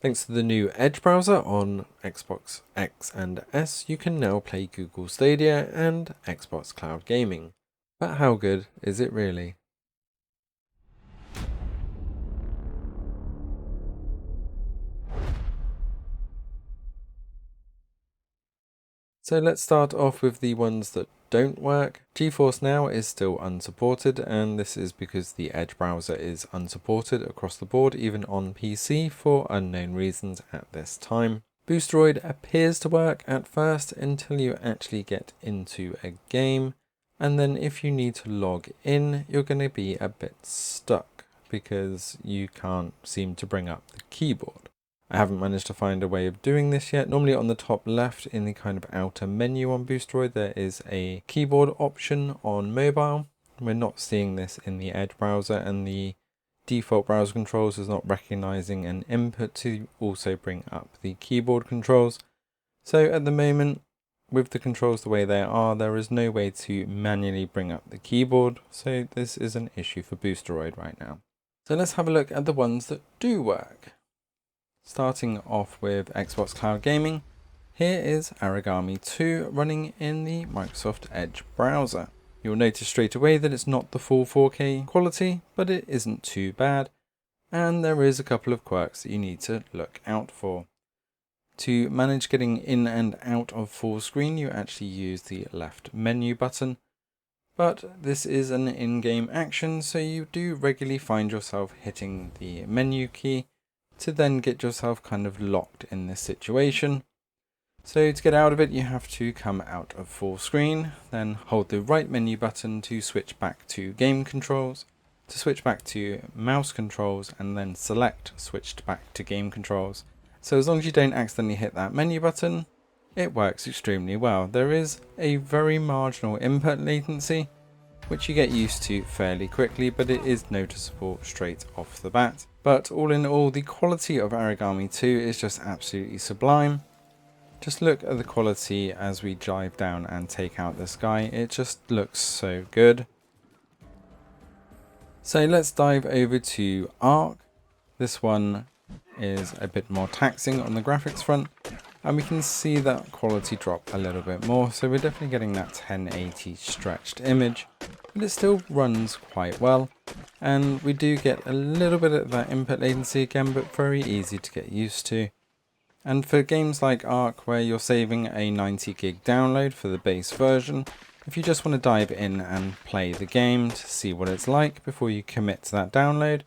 Thanks to the new Edge browser on Xbox X and S, you can now play Google Stadia and Xbox Cloud Gaming. But how good is it really? So let's start off with the ones that don't work. GeForce NOW is still unsupported, and this is because the Edge browser is unsupported across the board, even on PC, for unknown reasons at this time. Boosteroid appears to work at first until you actually get into a game, and then if you need to log in, you're going to be a bit stuck because you can't seem to bring up the keyboard. I haven't managed to find a way of doing this yet. Normally on the top left in the kind of outer menu on Boosteroid, there is a keyboard option on mobile. We're not seeing this in the Edge browser, and the default browser controls is not recognizing an input to also bring up the keyboard controls. So at the moment, with the controls the way they are, there is no way to manually bring up the keyboard. So this is an issue for Boosteroid right now. So let's have a look at the ones that do work. Starting off with Xbox Cloud Gaming, here is Origami 2 running in the Microsoft Edge browser. You'll notice straight away that it's not the full 4K quality, but it isn't too bad, and there is a couple of quirks that you need to look out for. To manage getting in and out of full screen, you actually use the left menu button, but this is an in-game action, so you do regularly find yourself hitting the menu key to then get yourself kind of locked in this situation. So to get out of it, you have to come out of full screen, then hold the right menu button to switch back to game controls, to switch back to mouse controls, and then select switched back to game controls. So as long as you don't accidentally hit that menu button, it works extremely well. There is a very marginal input latency, which you get used to fairly quickly, but it is noticeable straight off the bat. But all in all, the quality of Origami 2 is just absolutely sublime. Just look at the quality as we dive down and take out this guy. It just looks so good. So let's dive over to Arc. This one is a bit more taxing on the graphics front, and we can see that quality drop a little bit more. So we're definitely getting that 1080 stretched image, but it still runs quite well. And we do get a little bit of that input latency again, but very easy to get used to. And for games like Arc, where you're saving a 90 gig download for the base version, if you just want to dive in and play the game to see what it's like before you commit to that download,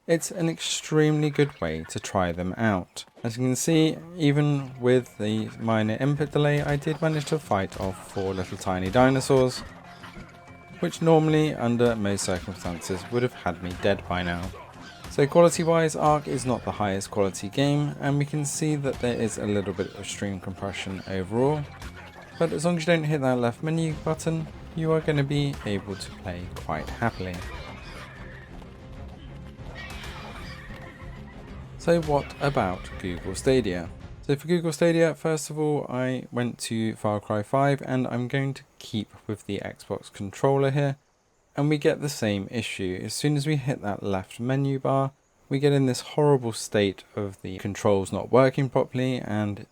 it's an extremely good way to try them out. As you can see, even with the minor input delay, I did manage to fight off 4 little tiny dinosaurs, which normally, under most circumstances, would have had me dead by now. So quality wise, Arc is not the highest quality game, and we can see that there is a little bit of stream compression overall, but as long as you don't hit that left menu button, you are going to be able to play quite happily. So what about Google Stadia? So for Google Stadia, first of all, I went to Far Cry 5, and I'm going to keep with the Xbox controller here, and we get the same issue. As soon as we hit that left menu bar, we get in this horrible state of the controls not working properly, and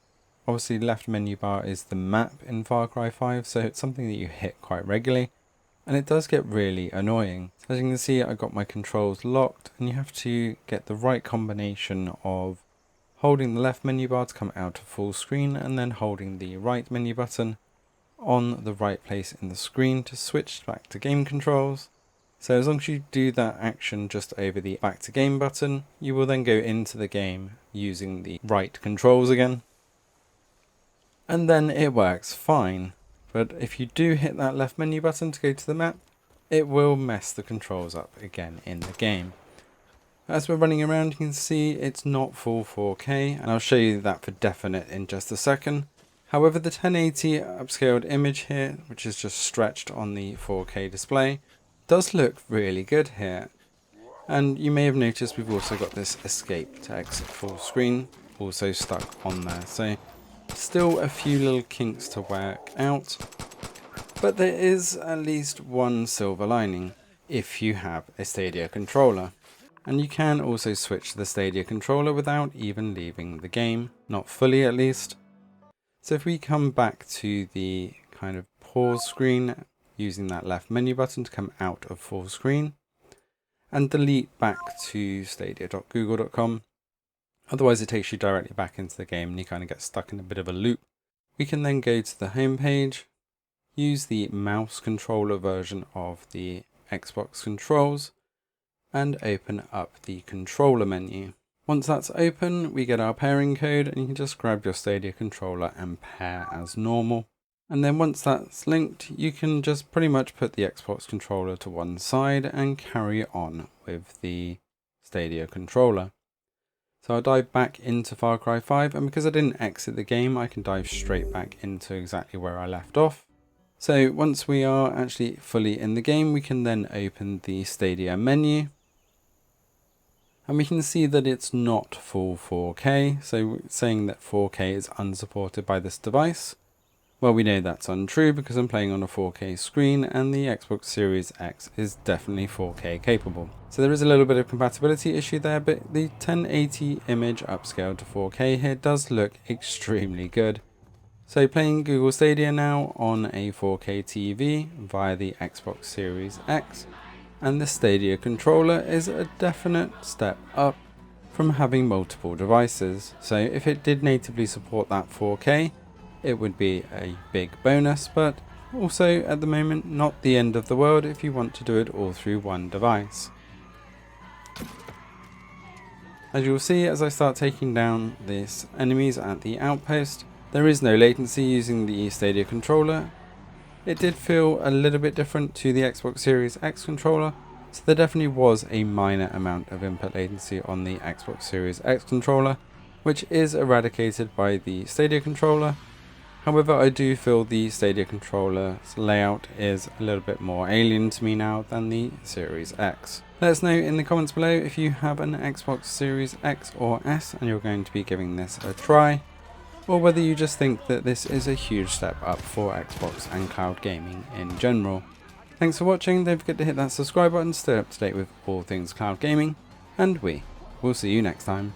obviously left menu bar is the map in Far Cry 5, so it's something that you hit quite regularly, and it does get really annoying. As you can see, I got my controls locked, and you have to get the right combination of holding the left menu bar to come out of full screen, and then holding the right menu button on the right place in the screen to switch back to game controls. So as long as you do that action just over the back to game button, you will then go into the game using the right controls again, and then it works fine. But if you do hit that left menu button to go to the map, it will mess the controls up again in the game. As we're running around, you can see it's not full 4K, and I'll show you that for definite in just a second. However, the 1080 upscaled image here, which is just stretched on the 4K display, does look really good here. And you may have noticed we've also got this escape to exit full screen also stuck on there. So still a few little kinks to work out, but there is at least one silver lining if you have a Stadia controller. And you can also switch to the Stadia controller without even leaving the game, not fully at least. So if we come back to the kind of pause screen, using that left menu button to come out of full screen, and delete back to stadia.google.com, otherwise it takes you directly back into the game and you kind of get stuck in a bit of a loop. We can then go to the home page, use the mouse controller version of the Xbox controls, and open up the controller menu. Once that's open, we get our pairing code and you can just grab your Stadia controller and pair as normal. And then once that's linked, you can just pretty much put the Xbox controller to one side and carry on with the Stadia controller. So I'll dive back into Far Cry 5, and because I didn't exit the game, I can dive straight back into exactly where I left off. So once we are actually fully in the game, we can then open the Stadia menu. And we can see that it's not full 4K, so saying that 4K is unsupported by this device. Well, we know that's untrue because I'm playing on a 4K screen and the Xbox Series X is definitely 4K capable. So there is a little bit of compatibility issue there, but the 1080 image upscaled to 4K here does look extremely good. So playing Google Stadia now on a 4K TV via the Xbox Series X and the Stadia controller is a definite step up from having multiple devices. So if it did natively support that 4K, it would be a big bonus, but also at the moment not the end of the world if you want to do it all through one device. As you'll see, as I start taking down these enemies at the outpost, there is no latency using the Stadia controller. It did feel a little bit different to the Xbox Series X controller, so there definitely was a minor amount of input latency on the Xbox Series X controller, which is eradicated by the Stadia controller. However, I do feel the Stadia controller's layout is a little bit more alien to me now than the Series X. Let us know in the comments below if you have an Xbox Series X or S and you're going to be giving this a try, or whether you just think that this is a huge step up for Xbox and cloud gaming in general. Thanks for watching, don't forget to hit that subscribe button to stay up to date with all things cloud gaming, and we will see you next time.